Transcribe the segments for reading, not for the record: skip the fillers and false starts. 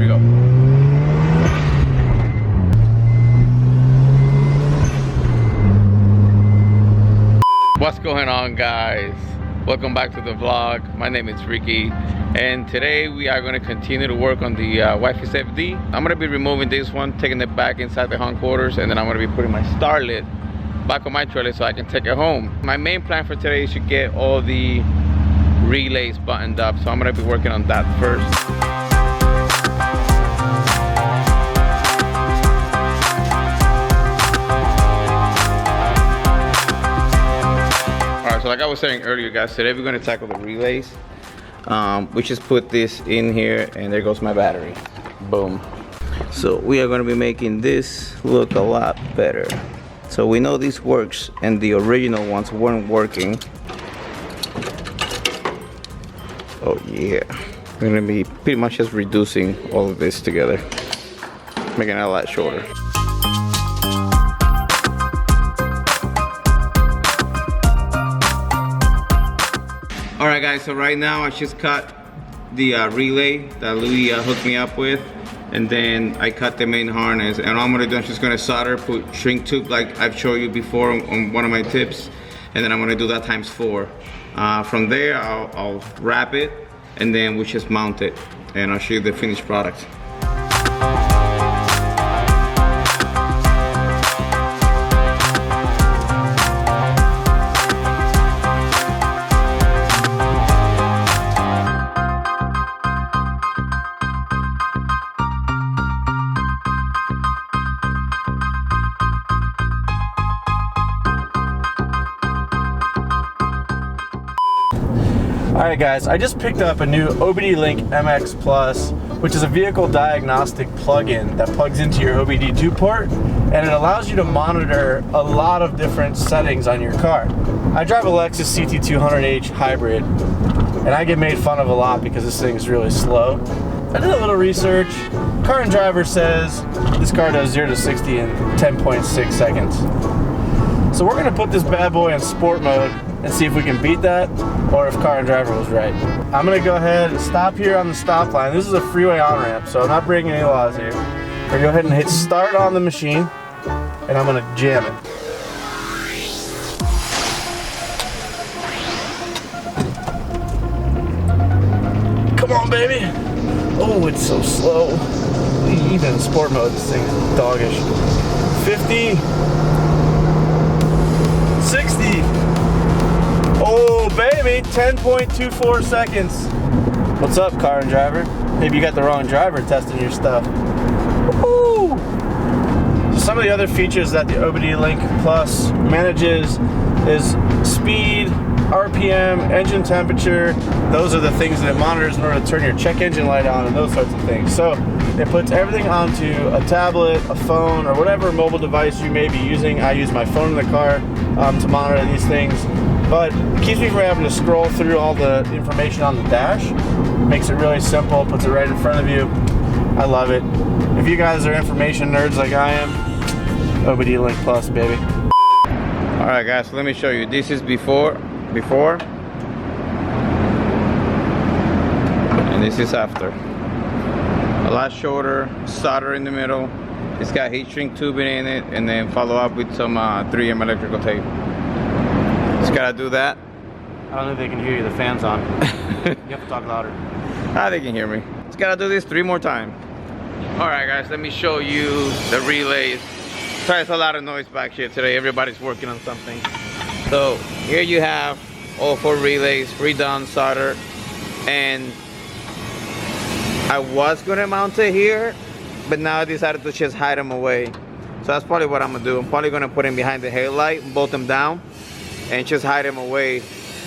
we go. What's going on, guys? Welcome back to the vlog. My name is Rickie, and today we are going to continue to work on the RX-7. I'm going to be removing this one, taking it back inside the hindquarters, and then I'm going to be putting my starlet back on my trailer so I can take it home. My main plan for today is to get all the relays buttoned up, so I'm going to be working on that first. So like I was saying earlier, guys, today we're going to tackle the relays. We just put this in here, and there goes my battery. Boom. So we are going to be making this look a lot better. So we know this works, and the original ones weren't working. Oh yeah. We're going to be pretty much just reducing all of this together, making it a lot shorter. Alright guys, so right now I just cut the relay that Louis hooked me up with, and then I cut the main harness, and all I'm going to do is just going to solder, put shrink tube like I've showed you before on one of my tips, and then I'm going to do that times 4. From there I'll wrap it, and then we just mount it, and I'll show you the finished product. Alright guys, I just picked up a new OBD-Link MX Plus, which is a vehicle diagnostic plugin that plugs into your OBD2 port, and it allows you to monitor a lot of different settings on your car. I drive a Lexus CT200H hybrid, and I get made fun of a lot because this thing is really slow. I did a little research. Car and Driver says this car does 0 to 60 in 10.6 seconds. So we're going to put this bad boy in sport mode and see if we can beat that, or if Car and Driver was right. I'm gonna go ahead and stop here on the stop line. This is a freeway on-ramp, so I'm not breaking any laws here. We're gonna go ahead and hit start on the machine, and I'm gonna jam it. Come on, baby. Oh, it's so slow. Even in sport mode, this thing is doggish. 50, 60. Oh baby, 10.24 seconds. What's up, Car and Driver? Maybe you got the wrong driver testing your stuff. Woo! So some of the other features that the OBD-Link Plus manages is speed, RPM, engine temperature. Those are the things that it monitors in order to turn your check engine light on and those sorts of things. So it puts everything onto a tablet, a phone, or whatever mobile device you may be using. I use my phone in the car to monitor these things. But it keeps me from having to scroll through all the information on the dash. Makes it really simple, puts it right in front of you. I love it. If you guys are information nerds like I am, OBD-Link Plus, baby. Alright guys, so let me show you. This is before, and this is after. A lot shorter, solder in the middle. It's got heat shrink tubing in it, and then follow up with some 3M electrical tape. Just gotta do that. I don't know if they can hear you, the fan's on. You have to talk louder. They can hear me. Just gotta do this 3 more times. Alright guys, let me show you the relays. Sorry, it's a lot of noise back here today. Everybody's working on something. So here you have all 4 relays, redone, soldered, and I was gonna mount it here, but now I decided to just hide them away. So that's probably what I'm gonna do. I'm probably gonna put them behind the headlight, bolt them down, and just hide them away.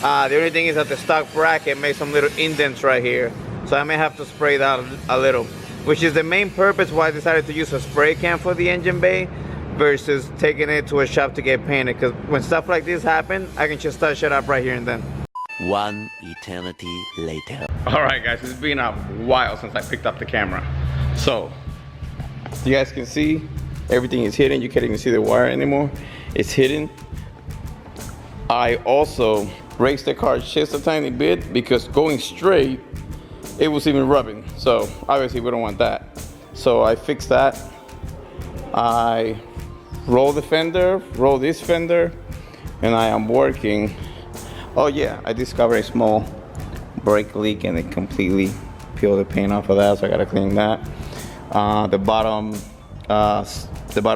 The only thing is that the stock bracket makes some little indents right here, so I may have to spray that a little, which is the main purpose why I decided to use a spray can for the engine bay versus taking it to a shop to get painted, because when stuff like this happen, I can just touch it up right here and then. 1 eternity later. Alright guys, it's been a while since I picked up the camera. So, you guys can see everything is hidden. You can't even see the wire anymore. It's hidden. I also raised the car just a tiny bit because going straight it was even rubbing. So obviously we don't want that. So I fixed that. I roll the fender, roll this fender, and I am working. Oh yeah, I discovered a small brake leak and it completely peeled the paint off of that, so I gotta clean that. The bottom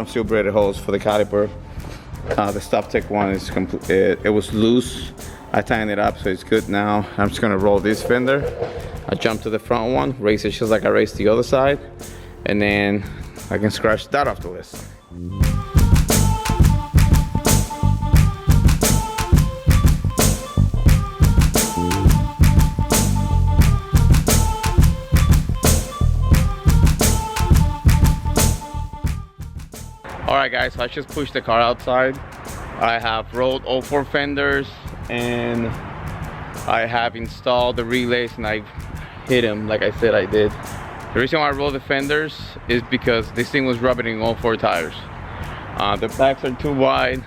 steel braided hose for the caliper. The Stop Tech one is complete. It was loose. I tightened it up, so it's good now. I'm just gonna roll this fender. I jump to the front one, raise it just like I raised the other side, and then I can scratch that off the list. Alright guys, so I just pushed the car outside. I have rolled all 4 fenders and I have installed the relays and I've hit them like I said I did. The reason why I rolled the fenders is because this thing was rubbing in all 4 tires. The backs are too wide.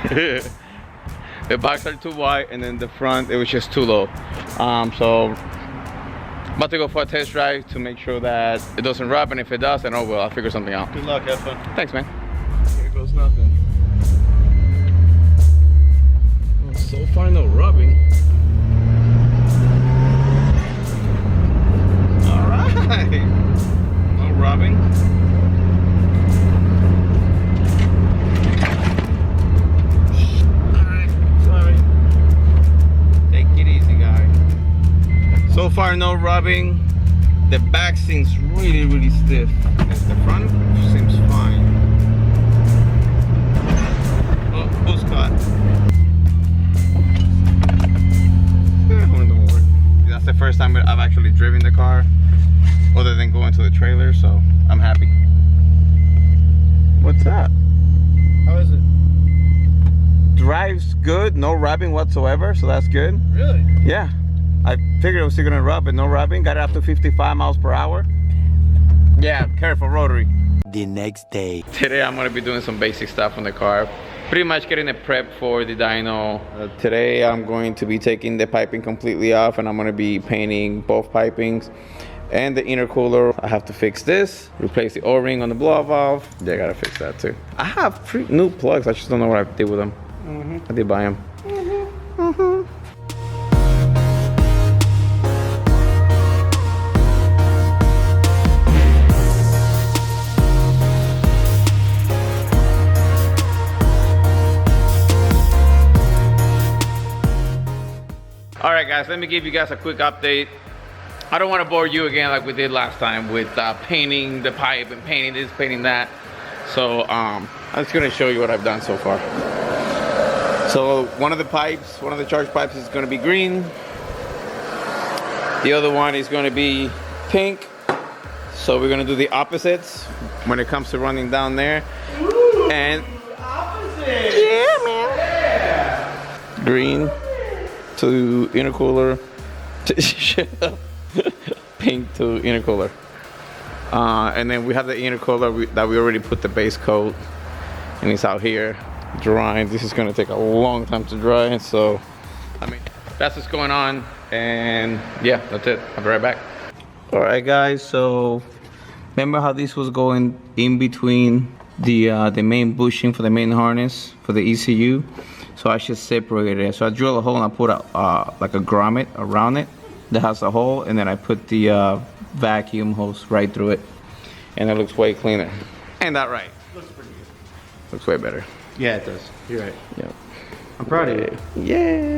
The backs are too wide and then the front, it was just too low. So I'm about to go for a test drive to make sure that it doesn't rub, and if it does, then oh well, I'll figure something out. Good luck, have fun. Thanks, man. Here goes nothing. Oh, so far, no rubbing. All right. No rubbing. All right. Sorry. Take it easy, guy. So far, no rubbing. The back seems really, really stiff. The front seems fine. Oh, who's caught? Don't worry. That's the first time I've actually driven the car, other than going to the trailer, so I'm happy. What's that? How is it? Drives good, no rubbing whatsoever, so that's good. Really? Yeah. I figured it was still gonna rub, but no rubbing. Got it up to 55 miles per hour. Yeah, careful, rotary. The next day. Today I'm gonna be doing some basic stuff on the car. Pretty much getting it prepped for the dyno. Today I'm going to be taking the piping completely off and I'm gonna be painting both pipings and the intercooler. I have to fix this, replace the O-ring on the blow valve. Yeah, I gotta fix that too. I have new plugs, I just don't know what I did with them. I did buy them. All right, guys, let me give you guys a quick update. I don't want to bore you again like we did last time with painting the pipe and painting this, painting that. So I'm just gonna show you what I've done so far. So one of the pipes, one of the charge pipes is gonna be green. The other one is gonna be pink. So we're gonna do the opposites when it comes to running down there. Ooh, and opposite. Yeah, man. Yeah. Green to intercooler. Pink to intercooler. And then we have the intercooler that we already put the base coat, and it's out here drying. This is gonna take a long time to dry, so I mean that's what's going on. And yeah, that's it. I'll be right back. All right, guys, so remember how this was going in between the main bushing for the main harness for the ECU? So I just separated it. So I drilled a hole and I put like a grommet around it that has a hole, and then I put the vacuum hose right through it, and it looks way cleaner. Ain't that right? Looks pretty good. Looks way better. Yeah, it does. You're right. Yep. I'm proud of you. Yeah.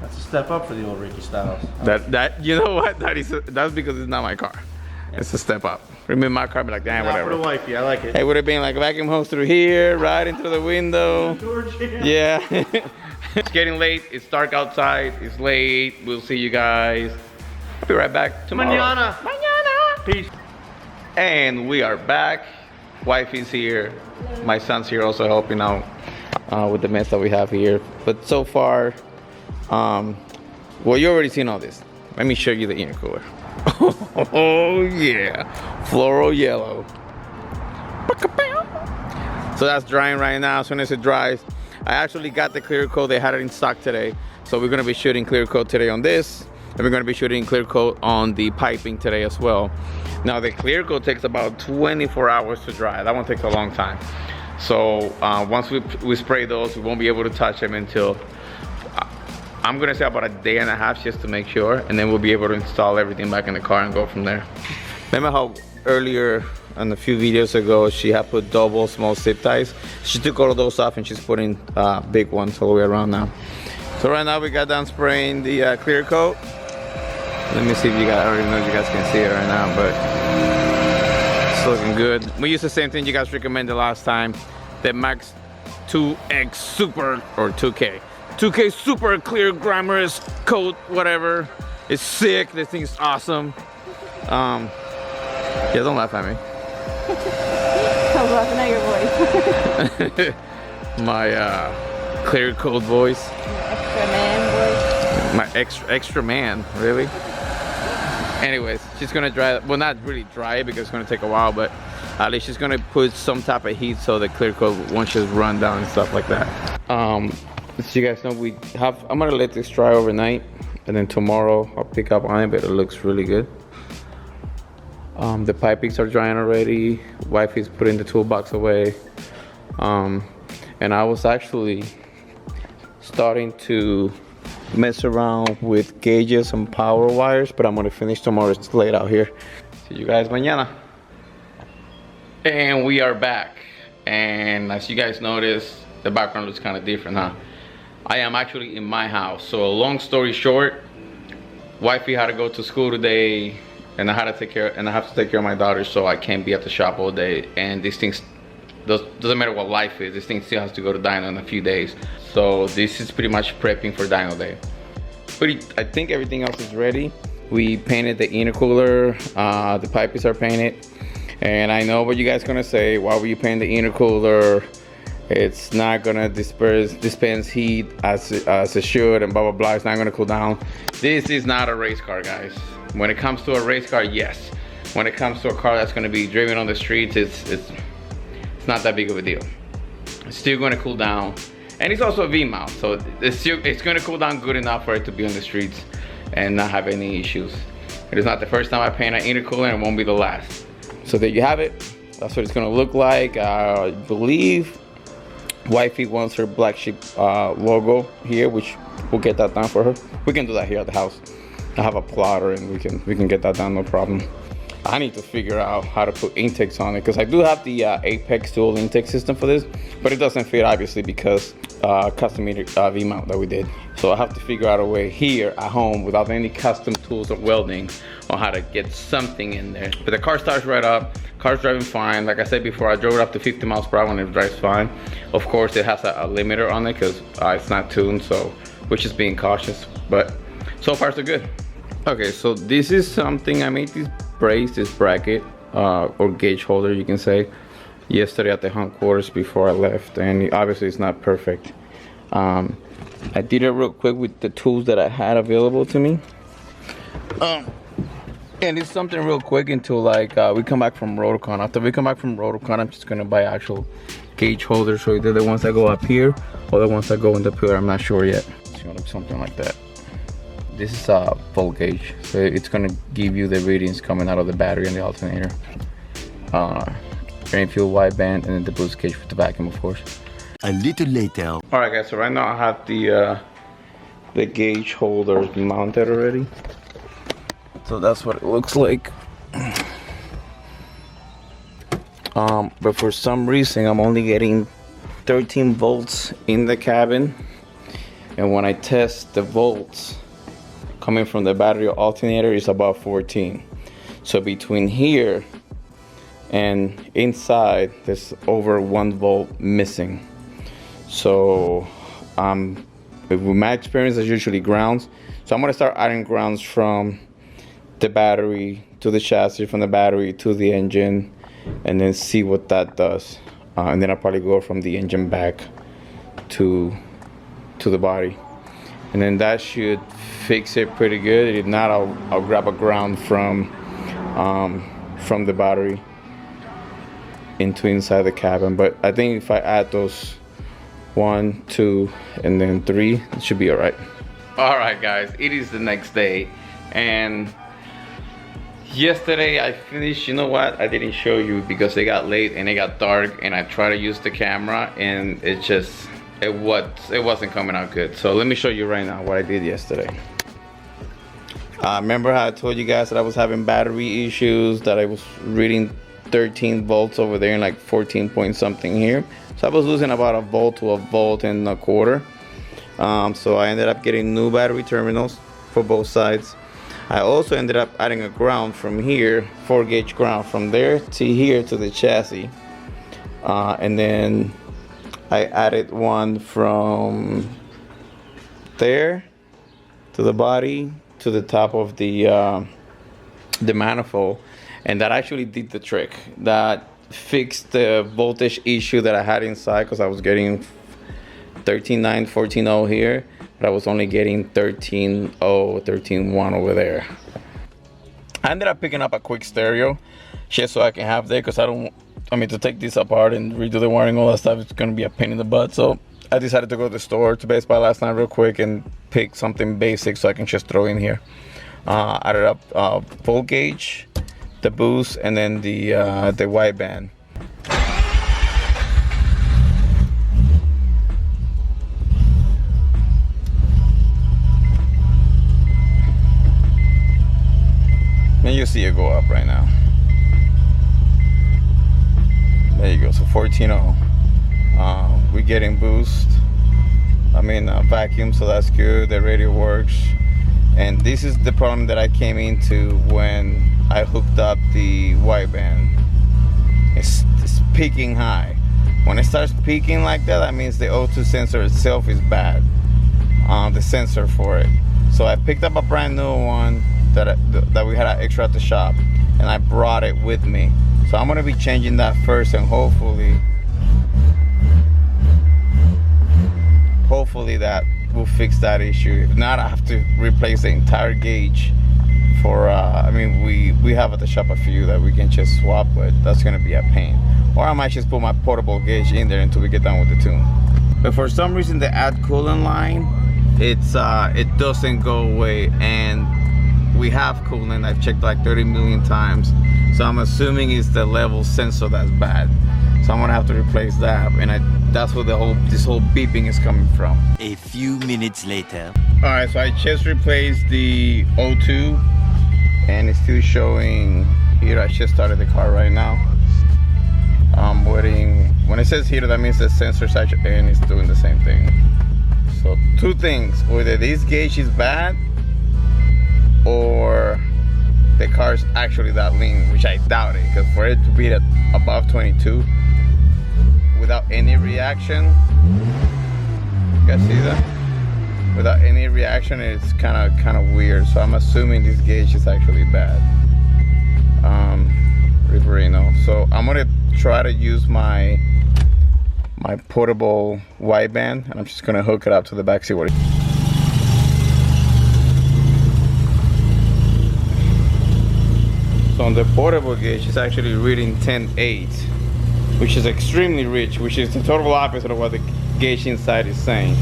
That's a step up for the old Rickie Styles. That you know what? That's because it's not my car. It's a step up. Remember my car, be like, damn, whatever. For the wifey, I like it. It would have been like a vacuum hose through here, right into the window. Yeah. It's getting late. It's dark outside. It's late. We'll see you guys. I'll be right back tomorrow. Mañana. Peace. And we are back. Wifey's here. My son's here also helping out with the mess that we have here. But so far, well, you already seen all this. Let me show you the intercooler. Oh yeah, floral yellow. So that's drying right now. As soon as it dries, I actually got the clear coat. They had it in stock today. So we're gonna be shooting clear coat today on this. And we're gonna be shooting clear coat on the piping today as well. Now the clear coat takes about 24 hours to dry. That one takes a long time. So once we spray those, we won't be able to touch them until, I'm gonna say about a day and a half just to make sure. And then we'll be able to install everything back in the car and go from there. Remember how earlier on a few videos ago, she had put double small zip ties? She took all of those off and she's putting big ones all the way around now. So right now we got done spraying the clear coat. Let me see if you guys, I already know you guys can see it right now, but it's looking good. We used the same thing you guys recommended last time, the Max 2X Super, or 2K. 2K Super Clear Glamorous Coat, whatever. It's sick, this thing's awesome. Yeah, don't laugh at me. I'm laughing at your voice. My clear coat voice. Extra man voice. My extra man, really? Anyways, she's gonna dry, well, not really dry it because it's gonna take a while, but at least she's gonna put some type of heat so the clear coat won't just run down and stuff like that. So you guys know I'm gonna let this dry overnight, and then tomorrow I'll pick up on it, but it looks really good. The pipings are drying already. Wifey's putting the toolbox away. And I was actually starting to mess around with gauges and power wires, but I'm gonna finish tomorrow. It's late out here. See you guys mañana. And we are back. And as you guys notice, the background looks kind of different, huh? I am actually in my house. So long story short, wifey had to go to school today, and I have to take care of my daughter, so I can't be at the shop all day. And these things, doesn't matter what life is, this thing still has to go to dyno in a few days. So this is pretty much prepping for dyno day. But I think everything else is ready. We painted the intercooler, the pipes are painted. And I know what you guys are gonna say, why were you painting the intercooler? It's not gonna dispense heat as it should, and blah blah blah. It's not gonna cool down. This is not a race car, guys. When it comes to a race car, yes. When it comes to a car that's gonna be driven on the streets, it's not that big of a deal. It's still gonna cool down, and it's also a V mount, so it's gonna cool down good enough for it to be on the streets and not have any issues. It is not the first time I paint an intercooler, and it won't be the last. So there you have it. That's what it's gonna look like. I believe wifey wants her black sheep logo here, which we'll get that done for her. We can do that here at the house. I have a plotter and we can get that done, no problem. I need to figure out how to put intakes on it, because I do have the Apex dual intake system for this, but it doesn't fit obviously because custom V mount that we did. So I have to figure out a way here at home without any custom tools or welding on how to get something in there. But the car starts right up, car's driving fine. Like I said before, I drove it up to 50 miles per hour and it drives fine. Of course it has a limiter on it because it's not tuned, so we're just being cautious, but so far so good. Okay, so this is something, I made this brace, this bracket or gauge holder you can say, yesterday at the hunt quarters before I left, and obviously it's not perfect. I did it real quick with the tools that I had available to me, and it's something real quick until like we come back from Rotocon. After we come back from Rotocon, I'm just gonna buy actual gauge holders, so either the ones that go up here or the ones that go in the pillar. I'm not sure yet. It's gonna be something like that. This is a full gauge, so it's gonna give you the readings coming out of the battery and the alternator. Drain fuel wideband, and then the boost gauge with the vacuum, of course. A little later. All right, guys. So right now I have the gauge holders mounted already. So that's what it looks like. But for some reason, I'm only getting 13 volts in the cabin, and when I test the volts coming from the battery alternator is about 14. So between here and inside, there's over 1 volt missing. So with my experience, it's usually grounds. So I'm gonna start adding grounds from the battery to the chassis, from the battery to the engine, and then see what that does. And then I'll probably go from the engine back to the body. And then that should fix it pretty good. If not, I'll grab a ground from the battery into inside the cabin. But I think if I add those 1, 2, and then 3. It should be all right. All right, guys, it is the next day, and yesterday I finished. You know what? I didn't show you because it got late and it got dark, and I tried to use the camera, and it wasn't coming out good. So let me show you right now what I did yesterday. Remember how I told you guys that I was having battery issues, that I was reading 13 volts over there and like 14 point something here. So I was losing about a volt to a volt and a quarter. So I ended up getting new battery terminals for both sides. I also ended up adding a ground from here, 4-gauge ground from there to here to the chassis. And then I added one from there to the body to the top of the manifold, and that actually did the trick. That fixed the voltage issue that I had inside, because I was getting 13.9, 14.0 here, but I was only getting 13.0, 13.1 over there. I ended up picking up a quick stereo just so I can have there, because to take this apart and redo the wiring, all that stuff, it's gonna be a pain in the butt. So I decided to go to the store, to Best Buy last night real quick, and pick something basic so I can just throw in here. Added up full gauge, the boost, and then the wideband. And you see it go up right now. There you go. So 14.0. We're getting boost. Vacuum, so that's good. The radio works. And this is the problem that I came into when I hooked up the wideband. It's peaking high. When it starts peaking like that, that means the O2 sensor itself is bad. The sensor for it. So I picked up a brand new one that we had extra at the shop, and I brought it with me. So I'm gonna be changing that first, and hopefully that will fix that issue. If not, I have to replace the entire gauge for we have at the shop a few that we can just swap, but that's gonna be a pain. Or I might just put my portable gauge in there until we get done with the tune. But for some reason the add coolant line, it doesn't go away, and we have coolant. I've checked like 30 million times, so I'm assuming it's the level sensor that's bad. So I'm gonna have to replace that, and that's where this whole beeping is coming from. A few minutes later. All right, so I just replaced the O2, and it's still showing here. I just started the car right now. I'm waiting. When it says here, that means the sensor saturation is doing the same thing. So two things: whether this gauge is bad, or the car's actually that lean, which I doubt it, because for it to be at above 22 without any reaction, you guys see that? Without any reaction, it's kind of weird. So I'm assuming this gauge is actually bad. Rickie. So I'm gonna try to use my portable wideband, and I'm just gonna hook it up to the back, see what it. So on the portable gauge, it's actually reading 10.8, which is extremely rich, which is the total opposite of what the gauge inside is saying.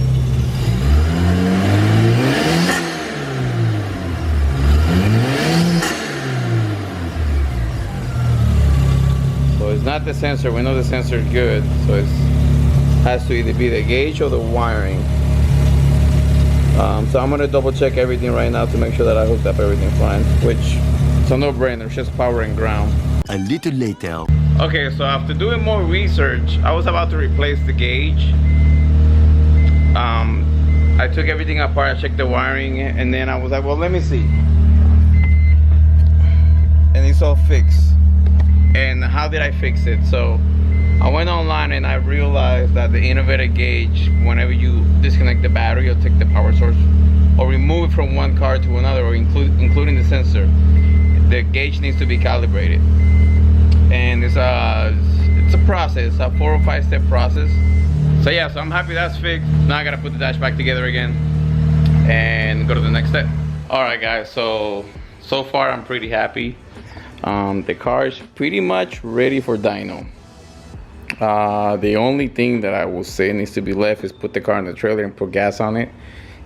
So it's not the sensor. We know the sensor is good, so it has to either be the gauge or the wiring. So I'm gonna double check everything right now to make sure that I hooked up everything fine, which it's a no-brainer, just power and ground. A little later. Okay, so after doing more research, I was about to replace the gauge. I took everything apart, I checked the wiring, and then I was like, well, let me see. And it's all fixed. And how did I fix it? So I went online and I realized that the innovator gauge, whenever you disconnect the battery or take the power source or remove it from one car to another, or including the sensor, the gauge needs to be calibrated. And it's a process, a 4 or 5 step process. So yeah, so I'm happy that's fixed. Now I gotta put the dash back together again and go to the next step. All right guys, so far I'm pretty happy. The car is pretty much ready for dyno. The only thing that I will say needs to be left is put the car in the trailer and put gas on it,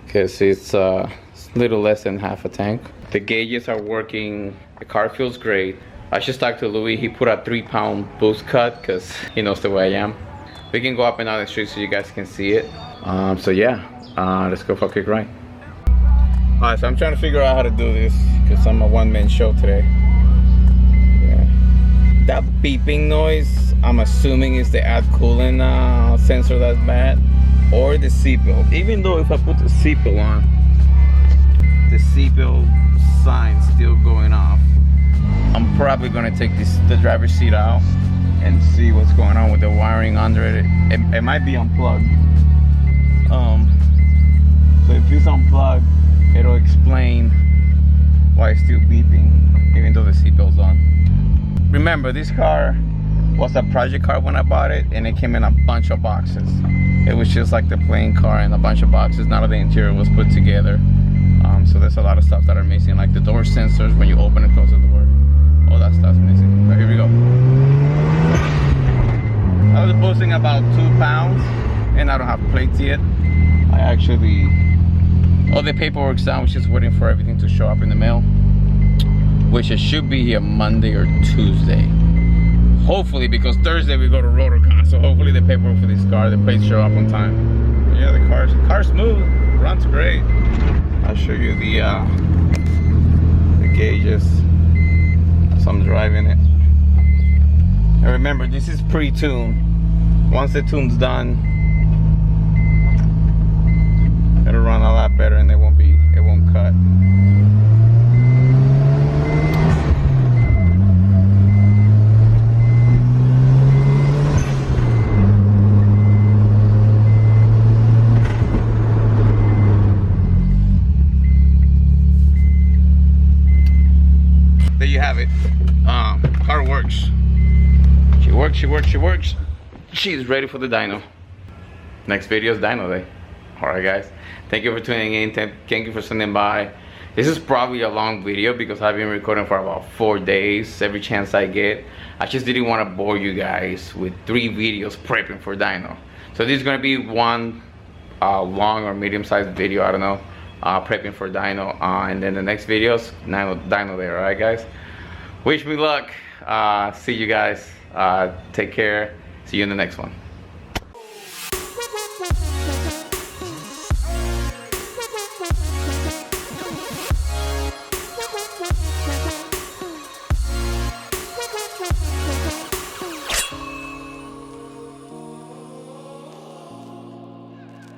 because it's a little less than half a tank. The gauges are working. The car feels great. I should talk to Louis. He put a 3-pound boost cut because he knows the way I am. We can go up and down the street so you guys can see it. So yeah, let's go for a quick ride. Alright, so I'm trying to figure out how to do this because I'm a one-man show today. Yeah. That beeping noise, I'm assuming is the add coolant sensor that's bad, or the seatbelt. Even though if I put the seatbelt on, the seatbelt sign's still going off. I'm probably gonna take the driver's seat out and see what's going on with the wiring under it. It might be unplugged. So if it's unplugged, it'll explain why it's still beeping, even though the seatbelt's on. Remember, this car was a project car when I bought it, and it came in a bunch of boxes. It was just like the plain car in a bunch of boxes. None of the interior was put together. So there's a lot of stuff that are missing, like the door sensors when you open and close the door. All that stuff's missing. So here we go. I was boasting about 2 pounds, and I don't have plates yet. I actually, all the paperwork's done. We're just waiting for everything to show up in the mail, which it should be here Monday or Tuesday. Hopefully, because Thursday we go to RotorCon, so hopefully the paperwork for this car, the plates show up on time. Yeah, the car's smooth, runs great. I'll show you the gauges as I'm driving it. And remember, this is pre-tuned. Once the tune's done, it'll run a lot better and it won't cut. There you have it. Car works. She works. She's ready for the dyno. Next video is dyno day. Alright guys, thank you for tuning in. Thank you for sending by. This is probably a long video because I've been recording for about 4 days every chance I get. I just didn't want to bore you guys with 3 videos prepping for dyno. So this is going to be one long or medium-sized video, I don't know, prepping for dyno, and then the next videos dyno there. Alright guys, wish me luck. See you guys. Take care. See you in the next one.